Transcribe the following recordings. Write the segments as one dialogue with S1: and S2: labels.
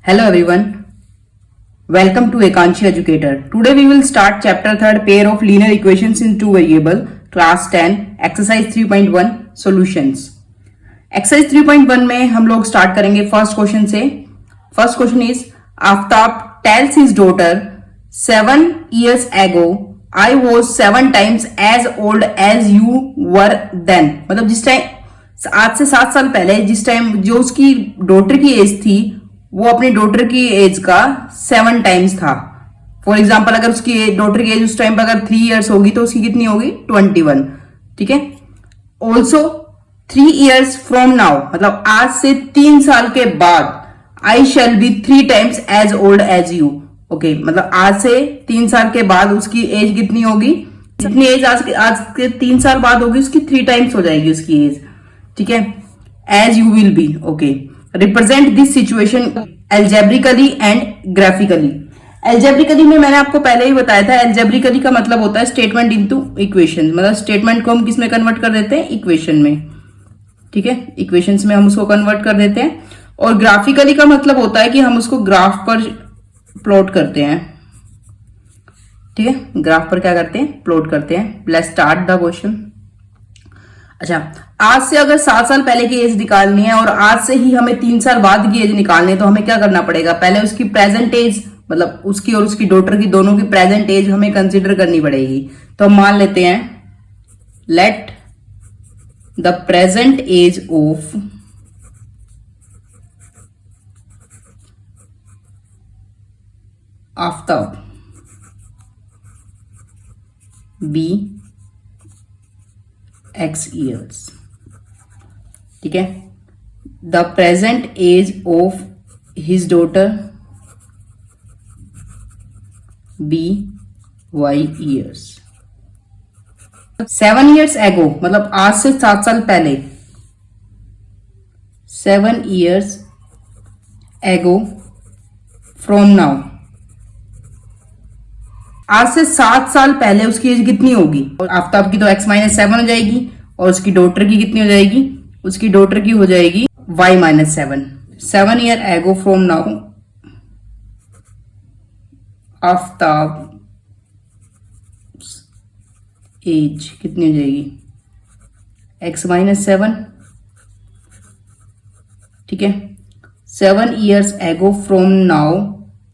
S1: Hello everyone, welcome to Ekanshi Educator. Today we will start chapter 3rd pair of linear equations in two variable class 10 exercise 3.1 solutions. Exercise 3.1 में हम लोग start करेंगे first question से. First question is Aftab tells his daughter 7 years ago I was 7 times as old as you were then. मतलब जिस time आज से 7 साल पहले जिस टाइम जो उसकी डॉटर की एज थी वो अपनी डॉटर की एज का 7 टाइम्स था. फॉर एग्जाम्पल अगर उसकी डॉटर की एज उस टाइम पर अगर 3 इयर्स होगी तो उसकी कितनी होगी 21. ठीक है. ऑल्सो 3 इयर्स फ्रॉम नाउ मतलब आज से 3 साल के बाद I shall be 3 times as old as you. Okay मतलब आज से 3 साल के बाद उसकी एज कितनी होगी, जितनी एज आज के 3 साल बाद होगी उसकी 3 टाइम्स हो जाएगी उसकी एज. ठीक है. Age you will be. Okay. Represent this situation algebraically and graphically. Algebraically में मैंने आपको पहले ही बताया था, एल्जेब्रिकली का मतलब होता है स्टेटमेंट इनटू इक्वेशन. मतलब स्टेटमेंट को हम किस में कन्वर्ट कर देते हैं, इक्वेशन में. ठीक है. इक्वेशंस में हम उसको कन्वर्ट कर देते हैं. और ग्राफिकली का मतलब होता है कि हम उसको ग्राफ पर प्लॉट करते हैं. ठीक है. ग्राफ पर क्या करते हैं, प्लॉट करते हैं. Let's start the question. अच्छा, आज से अगर 7 साल पहले की एज निकालनी है और आज से ही हमें 3 साल बाद की एज निकालनी है तो हमें क्या करना पड़ेगा, पहले उसकी प्रेजेंट एज मतलब उसकी और उसकी डॉटर की दोनों की प्रेजेंट एज हमें कंसीडर करनी पड़ेगी. तो हम मान लेते हैं let the present age of Aftab be X years. ठीक है. The present age of his daughter be Y years. 7 years ago मतलब आज से 7 साल पहले. 7 years ago from now. आज से 7 साल पहले उसकी एज कितनी होगी, और आफ्ताब की तो x-7 हो जाएगी और उसकी डॉटर की कितनी हो जाएगी, उसकी डॉटर की हो जाएगी y-7. 7 year ago from now Aftab age कितनी हो जाएगी x-7. ठीक है. 7 years ago from now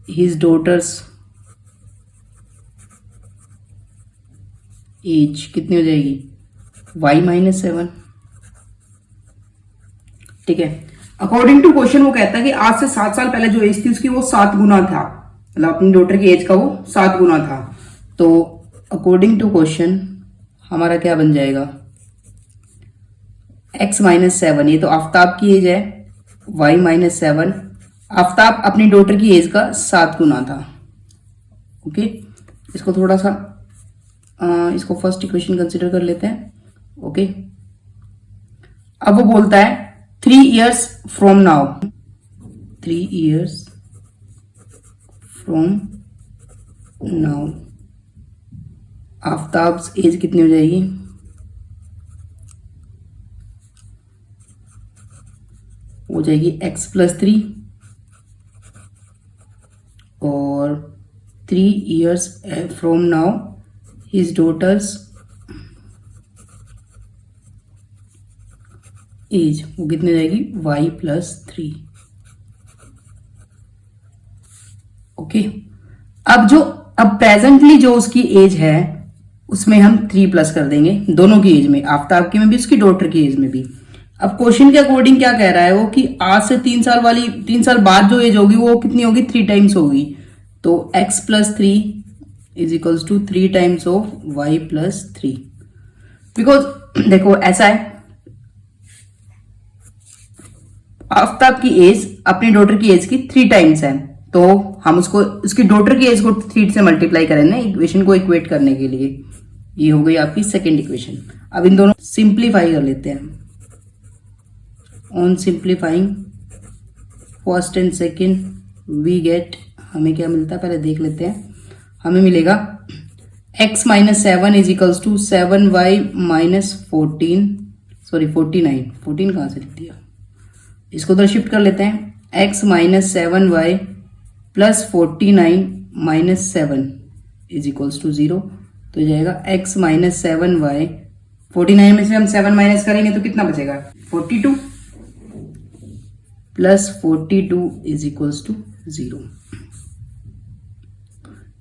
S1: his daughters as कितनी हो जाएगी y-7. ठीक है. अकॉर्डिंग टू क्वेश्चन वो कहता है कि आज से 7 साल पहले जो एज थी उसकी वो 7 गुना था, मतलब अपनी डॉटर की एज का वो 7 गुना था. तो अकॉर्डिंग टू क्वेश्चन हमारा क्या बन जाएगा, x-7 ये तो आफ्ताब की एज है, y-7 आफ्ताब अपनी डॉटर की एज का 7 गुना था. ओके. इसको थोड़ा सा इसको फर्स्ट इक्वेशन कंसिडर कर लेते हैं. ओके. अब वो बोलता है 3 years from now. 3 years from now Aftab age कितनी हो जाएगी, हो जाएगी x+3 और 3 years from now his daughter's age वो कितनी जाएगी y+3. ओके. अब प्रेजेंटली जो उसकी एज है उसमें हम 3 प्लस कर देंगे दोनों की एज में, आफ्ताब की में भी उसकी डॉटर की एज में भी. अब क्वेश्चन के अकॉर्डिंग क्या कह रहा है वो कि आज से 3 साल बाद जो एज होगी वो कितनी होगी, 3 टाइम्स होगी. तो x+3 is equals to 3 times of y+3. Because देखो ऐसा है, आफ्ताब की एज अपनी डॉटर की एज की 3 टाइम्स है, तो हम उसको उसकी डॉटर की एज को 3 से मल्टीप्लाई करेंगे इक्वेशन को इक्वेट करने के लिए. ये हो गई आपकी सेकेंड इक्वेशन. अब इन दोनों सिंप्लीफाई कर लेते हैं. On simplifying first and second we get, हमें क्या मिलता है पहले देख लेते हैं. हमें मिलेगा x-7 is equals to 7y-14 49 कहां से लिख दिया, इसको तो शिफ्ट कर लेते हैं. x minus 7y plus 49 minus 7 is equals to 0। तो जाएगा x माइनस 7y, 49 में से हम 7 माइनस करेंगे तो कितना बचेगा 42 प्लस 42 इज इक्वल्स टू 0।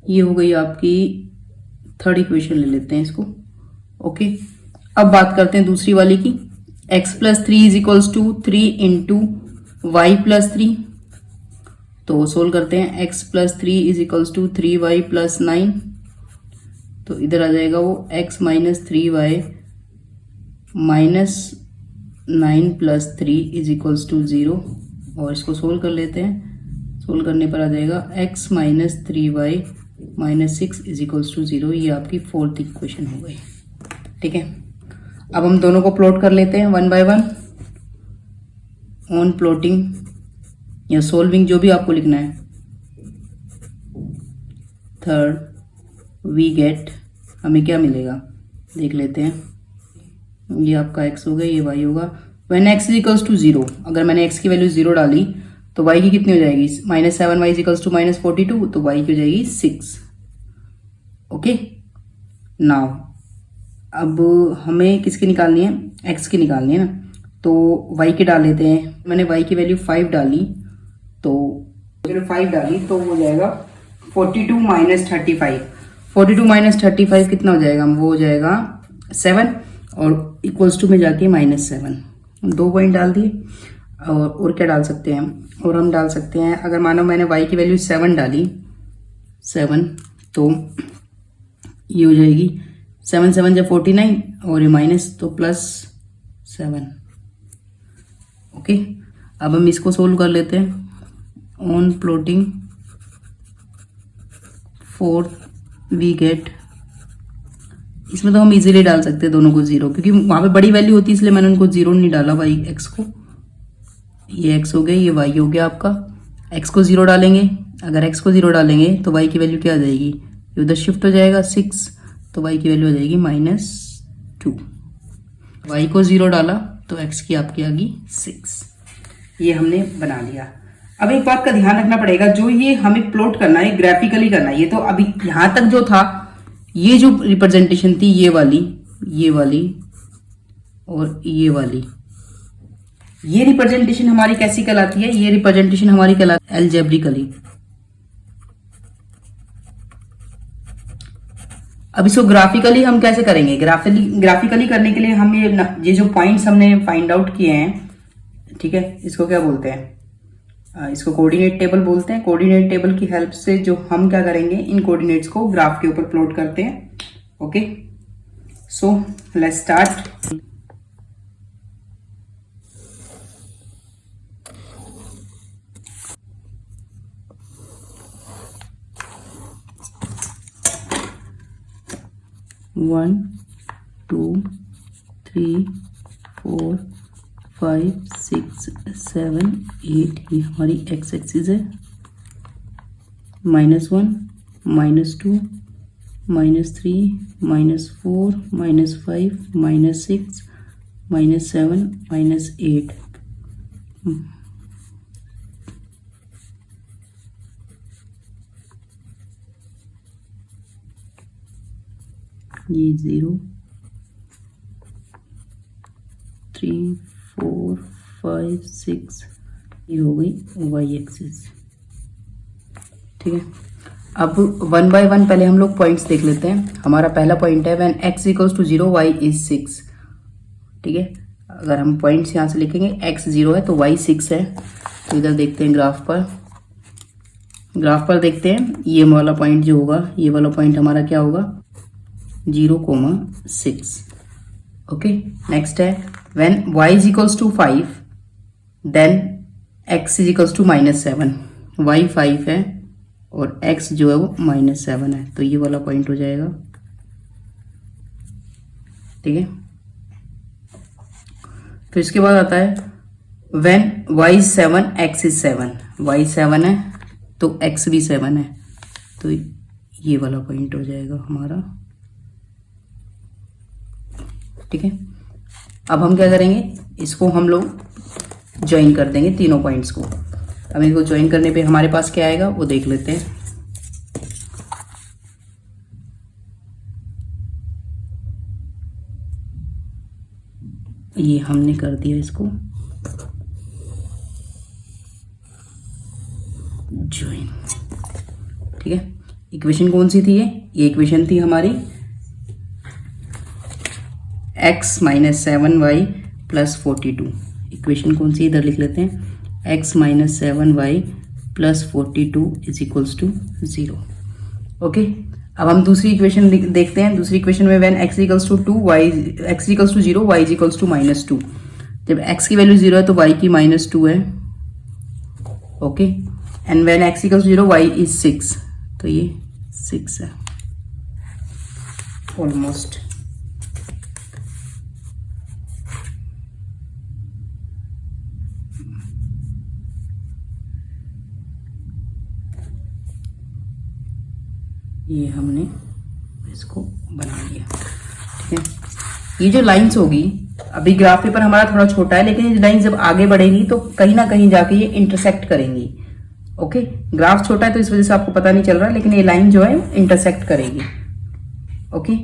S1: ये हो गई आपकी थर्ड इक्वेशन। ले लेते हैं इसको। ओके, अब बात करते हैं दूसरी वाली की। x plus 3 is equals to 3 into y plus 3। तो सोल्व करते हैं। x plus 3 is equals to 3y plus 9। तो इधर आ जाएगा वो x minus 3y minus 9 plus 3 is equals to 0। और इसको सोल्व कर लेते हैं। सोल्व करने पर आ जाएगा x minus 3y minus 6 is equals to 0। ये आपकी फोर्थ इक्वेशन हो गई। ठीक है, अब हम दोनों को प्लॉट कर लेते हैं one by one. On plotting या सोल्विंग, जो भी आपको लिखना है। थर्ड वी गेट, हमें क्या मिलेगा देख लेते हैं। ये आपका x होगा, ये y होगा। When x is equals to 0, अगर मैंने x की वैल्यू 0 डाली तो y की कितनी हो जाएगी, minus 7y is equals to minus 42, तो y की हो जाएगी 6। ओके, नाउ अब हमें किसकी निकालनी है, x की निकालनी है ना। तो y की डाल लेते हैं। मैंने y की वैल्यू 5 डाली, तो 5 डाली तो हो जाएगा 42 माइनस 35। 42 माइनस 35 कितना हो जाएगा, वो हो जाएगा 7 और इक्वल्स टू में जाके माइनस 7। 2 पॉइंट डाल दिए। और क्या डाल सकते हैं, और हम डाल सकते हैं, अगर मानो मैंने y की वैल्यू 7 डाली, 7, तो ये हो जाएगी 7 7 जब 49 और ये माइनस तो प्लस 7। ओके, अब हम इसको सोल्व कर लेते हैं। On plotting fourth we get, इसमें तो हम इजीली डाल सकते हैं दोनों को 0, क्योंकि वहां पे बड़ी वैल्यू होती है, इसलिए मैंने उनको 0 नहीं डाला। y x को, ये x हो गया, ये y हो गया आपका। x को 0 डालेंगे, अगर x को 0 डालेंगे तो y की वैल्यू क्या आ जाएगी, ये उधर शिफ्ट हो जाएगा 6, तो y की वैल्यू आ जाएगी -2। y को 0 डाला तो x की आपकी आ गई 6। ये हमने बना लिया। अब एक बात का ध्यान रखना पड़ेगा, जो ये हमें प्लॉट करना है ग्राफिकली करना है। ये तो अभी यहां तक जो था, ये जो रिप्रेजेंटेशन थी, ये वाली और ये वाली, ये रिप्रेजेंटेशन हमारी कैसी कहलाती है, ये रिप्रेजेंटेशन हमारी कहलाती है अलजेब्रिकली। अब इसको ग्राफिकली हम कैसे करेंगे, ग्राफिकली करने के लिए हम ये जो पॉइंट्स हमने फाइंड आउट किए हैं, ठीक है, इसको क्या बोलते हैं, इसको कोऑर्डिनेट टेबल बोलते हैं। कोऑर्डिनेट टेबल की हेल्प से जो हम क्या करेंगे, इन कोऑर्डिनेट्स को ग्राफ के ऊपर प्लॉट करते हैं। Okay, so let's start. One 2 3 4 5 6 7 8, ये हमारी x एक्सिस है। -1 -2 -3 -4 -5 -6 -7 -8। ये 0 3 4 5 6, ये हो गई y एक्सिस। ठीक है, अब 1 बाय 1 पहले हम लोग पॉइंट्स देख लेते हैं। हमारा पहला पॉइंट है when x equals to 0 y is 6। ठीक है, अगर हम पॉइंट्स यहाँ से लिखेंगे, x 0 है तो y 6 है। तो इधर देखते हैं ग्राफ पर देखते हैं, ये वाला पॉइंट जो होगा, ये वाला पॉइंट हमारा क्या होगा, 0,6। ओके, नेक्स्ट है when y is equals to 5 then x is equals to -7। y 5 है और x जो है वो -7 है, तो ये वाला पॉइंट हो जाएगा। ठीक है, फिर इसके बाद आता है when y is 7 x is 7। y 7 है तो x भी 7 है, तो ये वाला पॉइंट हो जाएगा हमारा। ठीक है, अब हम क्या करेंगे, इसको हम लोग ज्वाइन कर देंगे तीनों पॉइंट्स को। अब इनको ज्वाइन करने पे हमारे पास क्या आएगा वो देख लेते हैं। ये हमने कर दिया इसको ज्वाइन, ठीक है। इक्वेशन कौन सी थी ये इक्वेशन थी हमारी x minus 7y plus 42। Equation कौन सी इधर लिख लेते हैं, x minus 7y plus 42 is equals to 0। Okay, अब हम दूसरी इक्वेशन देखते हैं। दूसरी इक्वेशन में when x equals to 2 y x equals to 0 y equals to -2। जब x की वैल्यू 0 है तो y की -2 है। Okay, and when x equals to 0 y is 6, तो ये 6 है ऑलमोस्ट। ये हमने इसको बना लिया, ठीक है। ये जो लाइंस होगी, अभी ग्राफ पेपर हमारा थोड़ा छोटा है, लेकिन ये लाइन जब आगे बढ़ेगी तो कहीं ना कहीं जाके ये इंटरसेक्ट करेंगी। ओके, ग्राफ छोटा है तो इस वजह से आपको पता नहीं चल रहा, लेकिन ये लाइन जो है इंटरसेक्ट करेगी। Okay,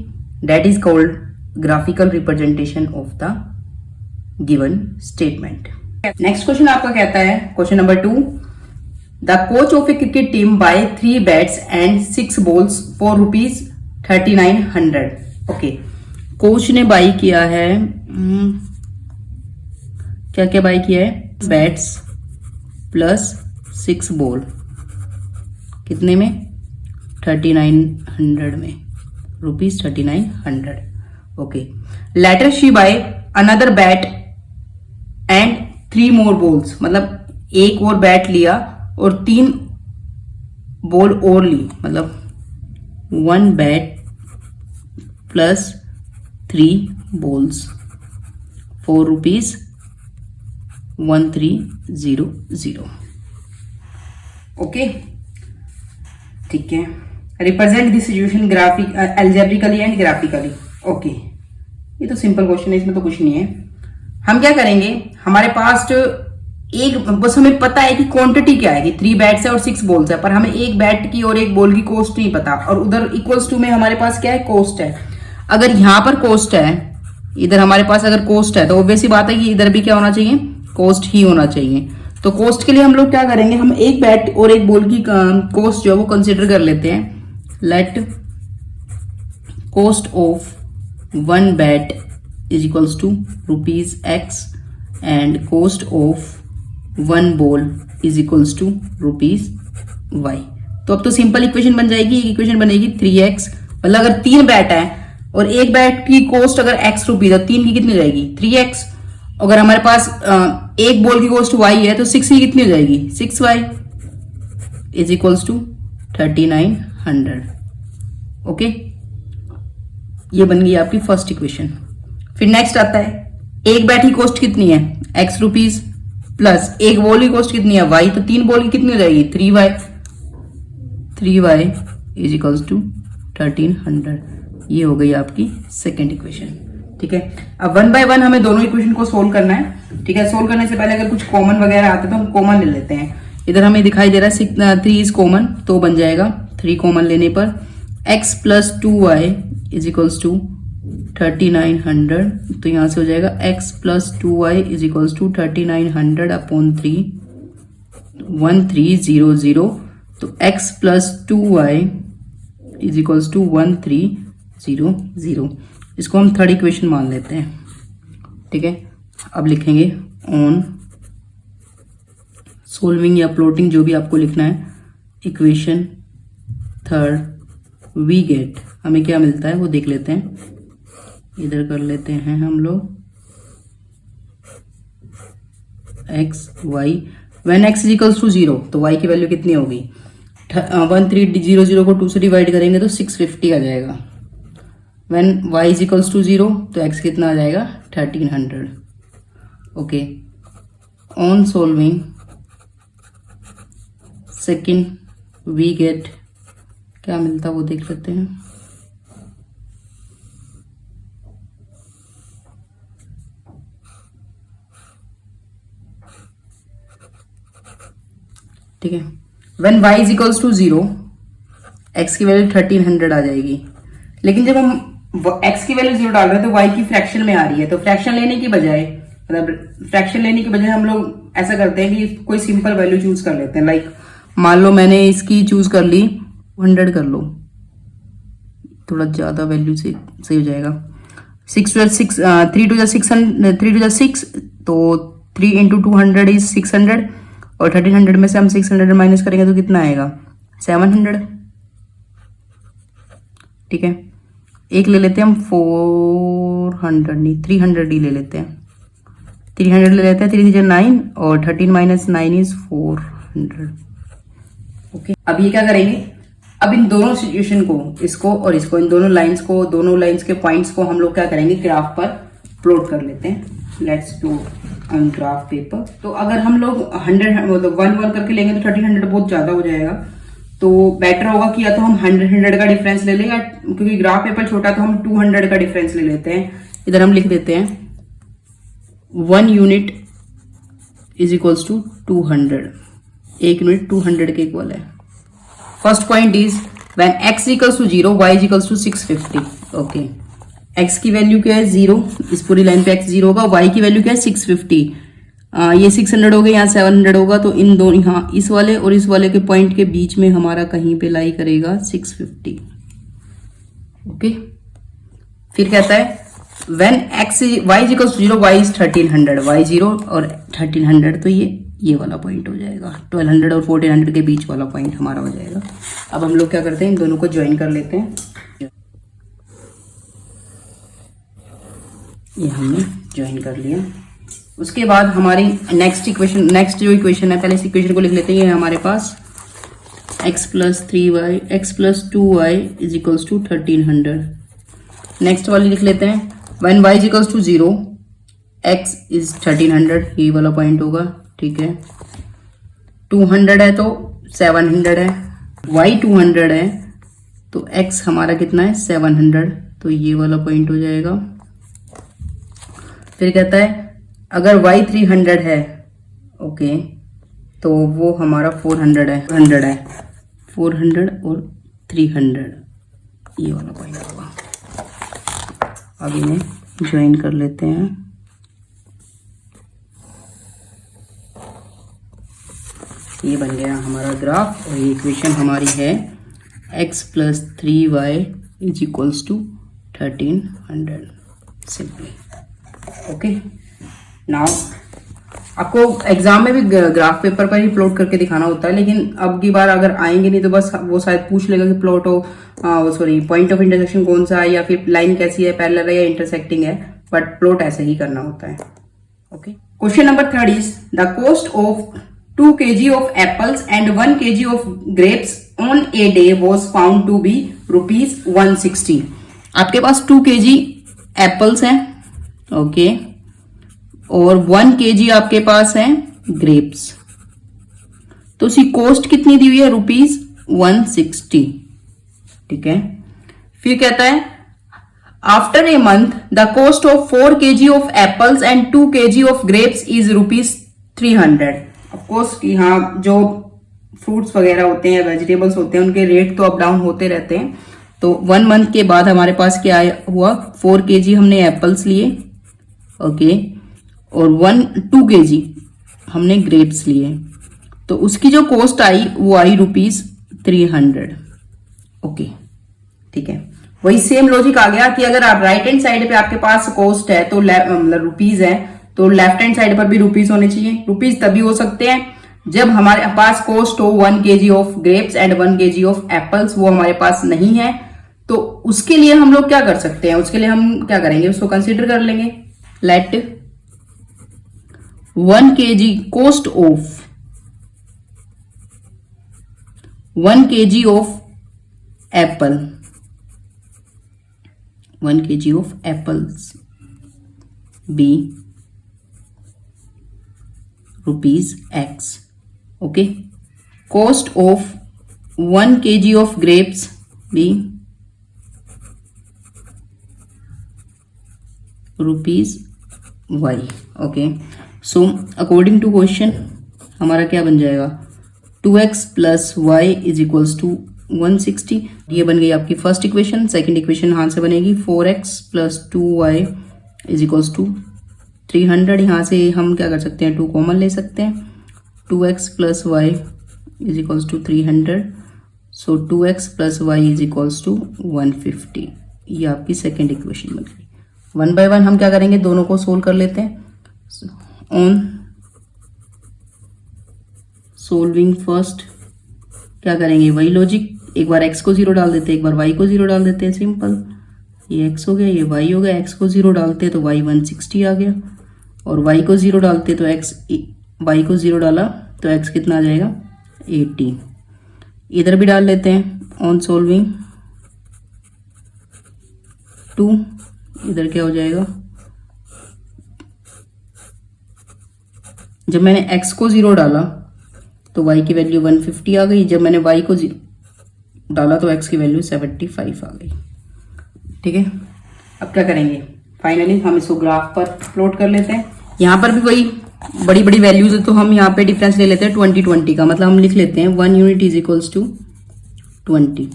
S1: that is called graphical representation of the given statement. Next question आपका कहता है, question number 2, The coach of a cricket team buy 3 bats and 6 balls for rupees 3900। Okay, coach ने बाई किया है, क्या क्या बाई किया है, बैट्स प्लस 6 बॉल, कितने में, 3900 में, rupees 3900। Okay, later she buy another bat and 3 more balls, मतलब एक और बैट लिया और 3 बॉल और ली, मतलब 1 bat plus 3 balls for rupees 1300। Okay, ठीक है। Represent this situation graphic algebraically and graphically. Okay, ये तो सिंपल क्वेश्चन है, इसमें तो कुछ नहीं है। हम क्या करेंगे, हमारे पास एक, बस हमें पता है कि क्वांटिटी क्या है, 3 बैट्स है और 6 बॉल्स है, पर हमें एक बैट की और एक बॉल की कॉस्ट नहीं पता, और उधर इक्वल्स टू में हमारे पास क्या है, कॉस्ट है। अगर यहां पर कॉस्ट है, इधर हमारे पास अगर कॉस्ट है, तो ऑब्वियस बात है कि इधर भी क्या होना चाहिए, कॉस्ट ही होना चाहिए। तो कॉस्ट के लिए हम लोग क्या करेंगे, हम एक बैट और एक बॉल की कॉस्ट जो है वो कंसिडर कर लेते हैं। Let cost of 1 bat is equals to rupees x and cost of 1 ball is equals to rupees y। तो अब तो सिंपल इक्वेशन बन जाएगी, इक्वेशन बनेगी 3x, मतलब अगर 3 बैट है और एक बैट की कॉस्ट अगर x रुपीज है, 3 की कितनी हो जाएगी, 3x। अगर हमारे पास एक बॉल की कॉस्ट y है तो 6 की कितनी हो जाएगी, 6y is equals to 3900। Okay, ये बन गई आपकी फर्स्ट इक्वेशन। फिर नेक्स्ट आता है, एक बैट की कॉस्ट कितनी है, x रुपीज, प्लस एक बॉल की कॉस्ट कितनी है, y, तो 3 बॉल की कितनी हो जाएगी, 3y इज इक्वल्स टू 1300। ये हो गई आपकी सेकेंड इक्वेशन, ठीक है। अब 1 बाय 1 हमें दोनों इक्वेशन को सोल्व करना है, ठीक है। सोल्व करने से पहले अगर कुछ कॉमन वगैरह आते तो हम कॉमन ले लेते हैं। इधर हमें दिखाई दे रहा है 3 इज कॉमन, तो बन जाएगा 3 कॉमन लेने पर x plus 2y is equals to 3900, तो यहां से हो जाएगा x plus 2y is equals to 3900 upon 3, 1300। तो x plus 2y is equals to 1300। इसको हम थर्ड इक्वेशन मान लेते हैं, ठीक है। अब लिखेंगे ऑन सोल्विंग या प्लॉटिंग, जो भी आपको लिखना है, इक्वेशन थर्ड वी गेट, हमें क्या मिलता है वो देख लेते हैं। इधर कर लेते हैं हम लोग x y, when x equals to 0 तो y की वैल्यू कितनी होगी, 1300 को 2 से डिवाइड करेंगे तो 650 आ जाएगा। When y is equals to 0 तो x कितना आ जाएगा, 1300। Okay, on solving second we get, क्या मिलता वो देख लेते हैं। ठीक है। When y is equals to 0, x की वैल्यू 1300 आ जाएगी। लेकिन जब हम x की वैल्यू 0 डाल रहे हैं तो y की फ्रैक्शन में आ रही है, तो फ्रैक्शन लेने की बजाय हम लोग ऐसा करते हैं कि कोई सिंपल वैल्यू चूज कर लेते हैं। लाइक मान लो मैंने इसकी चूज कर ली 100 कर लो, थोड़ा ज्यादा वैल्यू से सही हो जाएगा। 3 to the 6, तो 3 into 200 इज 600, और 1300 में से हम 600 माइनस करेंगे तो कितना आएगा 700। ठीक है, एक ले लेते हैं हम 400 नहीं 300 ही ले लेते हैं। 300 ले लेते हैं, 3 3 9 और 13 माइनस 9 इज 400। ओके, अब ये क्या करेंगे, अब इन दोनों सिचुएशन को, इसको और इसको, इन दोनों लाइंस को, दोनों लाइंस के पॉइंट्स को हम लोग क्या करेंगे, ग्राफ पर प्लॉट कर लेते हैं। Let's do on graph paper. तो अगर हम लोग 100 मतलब 1 करके लेंगे तो 1300 बहुत ज्यादा हो जाएगा, तो बेटर होगा कि या तो हम 100 का डिफरेंस ले लें, या क्योंकि ग्राफ पेपर छोटा तो हम 200 का डिफरेंस ले लेते हैं। इधर हम लिख देते हैं 1 unit is equals to 200, 1 unit 200 के इक्वल है। First point is when x equals to 0, y equals to 650। Okay, x की वैल्यू क्या है 0, इस पूरी लाइन पे x 0 होगा, y की वैल्यू क्या है 650। ये 600 हो गया, यहाँ 700 होगा, तो इन दोनों, यहाँ इस वाले और इस वाले के पॉइंट के बीच में हमारा कहीं पे लाई करेगा 650। ओके, फिर कहता है when y equals to 0, y is 1300, y 0 और 1300, तो ये वाला पॉइंट हो जाएगा, 1200 और 1400 के बीच वाला पॉइंट हमारा हो जाएगा। अब हम लोग क्या करते हैं, इन दोनों को ज्वाइन कर लेते हैं। ये हमने ज्वाइन कर लिया। उसके बाद हमारी नेक्स्ट जो इक्वेशन है, पहले इस इक्वेशन को लिख लेते हैं। ये हमारे पास x plus 3y, x plus 2y is equals to 1300। Next वाली लिख लेते हैं, when y is equals to 0, x is 1300, ये वाला पॉइंट होगा। ठीक है, 200 है तो 700 है, y 200 है तो x हमारा कितना है 700, तो ये वाला पॉइंट हो जाएगा। फिर कहता है अगर y 300 है, ओके, तो वो हमारा 400 है, 400 और 300, ये वाला पॉइंट होगा। अब इन्हें ज्वाइन कर लेते हैं। ये बन गया हमारा ग्राफ, और ये इक्वेशन हमारी है x plus 3y is equals to 1300 simply. Okay, now आपको एग्जाम में भी ग्राफ पेपर पर ही प्लॉट करके दिखाना होता है, लेकिन अब की बार अगर आएंगे नहीं तो बस वो शायद पूछ लेगा कि प्लॉट हो पॉइंट ऑफ इंटरसेक्शन कौन सा है, या फिर लाइन कैसी है, पैरेलल है या इंटरसेक्टिंग है, बट प्लॉट ऐसे ही करना होता है। Okay, question number 3 is the cost of 2 kg of apples and 1 kg of grapes on a day was found to be rupees 160। आपके पास 2 kg एप्पल्स हैं, ओके, और 1 kg आपके पास है ग्रेप्स, तो उसकी कॉस्ट कितनी दी हुई है रुपीज 160। ठीक है, फिर कहता है after a month the cost of 4 kg of apples and 2 kg of grapes is rupees 300। Of course कि हाँ, जो फ्रूट्स वगैरह होते हैं, वेजिटेबल्स होते हैं, उनके रेट तो अप डाउन होते रहते हैं। तो 1 मंथ के बाद हमारे पास क्या हुआ, 4 kg हमने एप्पल्स लिए, ओके, और 2 kg हमने ग्रेप्स लिए, तो उसकी जो कॉस्ट आई वो आई रुपीज 300। ओके, ठीक है, वही सेम लॉजिक आ गया कि अगर आप राइट हैंड साइड पे आपके पास कॉस्ट है तो मतलब रुपीज है, तो लेफ्ट हैंड साइड पर भी रुपीज होने चाहिए। रुपीज तभी हो सकते हैं जब हमारे पास कॉस्ट हो 1 kg of grapes and 1 kg of apples, वो हमारे पास नहीं है। तो उसके लिए हम लोग क्या कर सकते हैं, उसके लिए हम क्या करेंगे, उसको कंसीडर कर लेंगे। Let 1 kg cost of 1 kg of apple, 1 kg of apples be rupees x। okay, cost of 1 kg of grapes be rupees y। okay, so according to question हमारा क्या बन जाएगा, 2x plus Y is equals to 160। ये बन गई आपकी first equation. Second equation यहाँ से बनेगी 4x plus 2y is equals to 300। यहाँ से हम क्या कर सकते हैं, 2 कॉमन ले सकते हैं। 2x plus Y is equals to 300, so 2x plus Y is equals to 150। ये आपकी सेकेंड इक्वेशन बन गई। 1 बाय 1 हम क्या करेंगे, दोनों को सोल्व कर लेते हैं। ऑन सोल्विंग फर्स्ट क्या करेंगे, वही लॉजिक, एक बार x को 0 डाल देते हैं, एक बार y को 0 डाल देते हैं। सिंपल, ये x हो गया, ये y हो गया। x को 0 डालते तो y 160 आ गया, और y को 0 डालते तो y को 0 डाला तो x कितना आ जाएगा, 80। इधर भी डाल लेते हैं। ऑन सोल्विंग 2, इधर क्या हो जाएगा, जब मैंने x को 0 डाला तो y की वैल्यू 150 आ गई। जब मैंने y को 0 डाला तो x की वैल्यू 75 आ गई। ठीक है, अब क्या करेंगे, फाइनली हम इसको ग्राफ पर प्लॉट कर लेते हैं। यहाँ पर भी वही बड़ी बड़ी वैल्यूज है, तो हम यहाँ पे डिफरेंस ले लेते हैं 20 का। मतलब हम लिख लेते हैं 1 यूनिट इज इक्वल्स टू 20।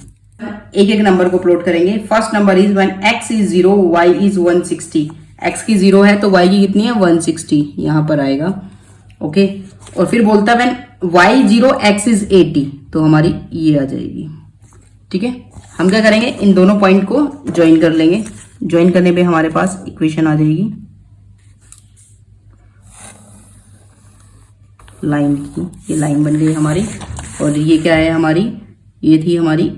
S1: एक एक नंबर को प्लॉट करेंगे। First number is when x is 0 y is 160। x की 0 है तो y की कितनी है, 160 यहाँ पर आएगा। ओके, और फिर बोलता है व्हेन y 0 x इज 80, तो हमारी ये आ जाएगी। ठीक है, हम क्या करेंगे, इन दोनों पॉइंट को ज्वाइन कर लेंगे। ज्वाइन करने पे हमारे पास इक्वेशन आ जाएगी लाइन की। ये लाइन बन गई हमारी, और ये क्या है हमारी, ये थी हमारी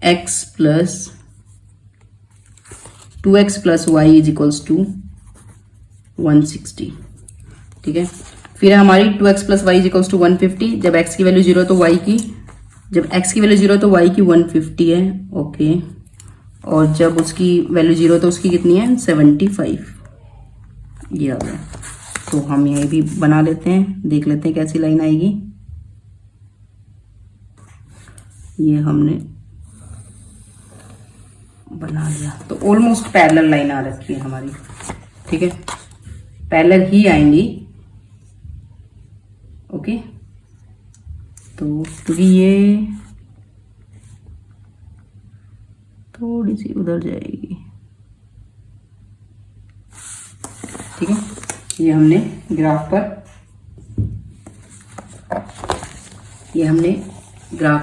S1: x plus 2x plus Y is equals to 160। ठीक है, फिर हमारी 2x plus Y is equals to 150। जब x की वैल्यू 0 तो y की, जब x की वैल्यू 0 तो y की 150 है। ओके, और जब उसकी वैल्यू 0 तो उसकी कितनी है, 75। ये आ गया। तो हम यही भी बना लेते हैं, देख लेते हैं कैसी लाइन आएगी। ये हमने बना लिया, तो ऑलमोस्ट पैरेलल लाइन आ रखी है हमारी। ठीक है, पैरेलल ही आएंगी। ओके, तो क्योंकि ये थोड़ी सी उधर जाएगी। ठीक है, ये हमने ग्राफ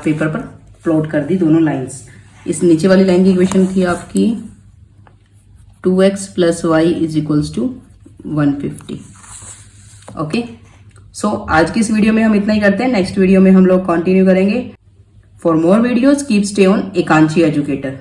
S1: पेपर पर प्लॉट कर दी दोनों लाइंस। इस नीचे वाली लाइन की इक्वेशन थी आपकी 2x plus Y is equals to 150। Okay, so आज की इस वीडियो में हम इतना ही करते हैं। नेक्स्ट वीडियो में हम लोग कंटिन्यू करेंगे। For more videos keep stay on Ekanshi educator.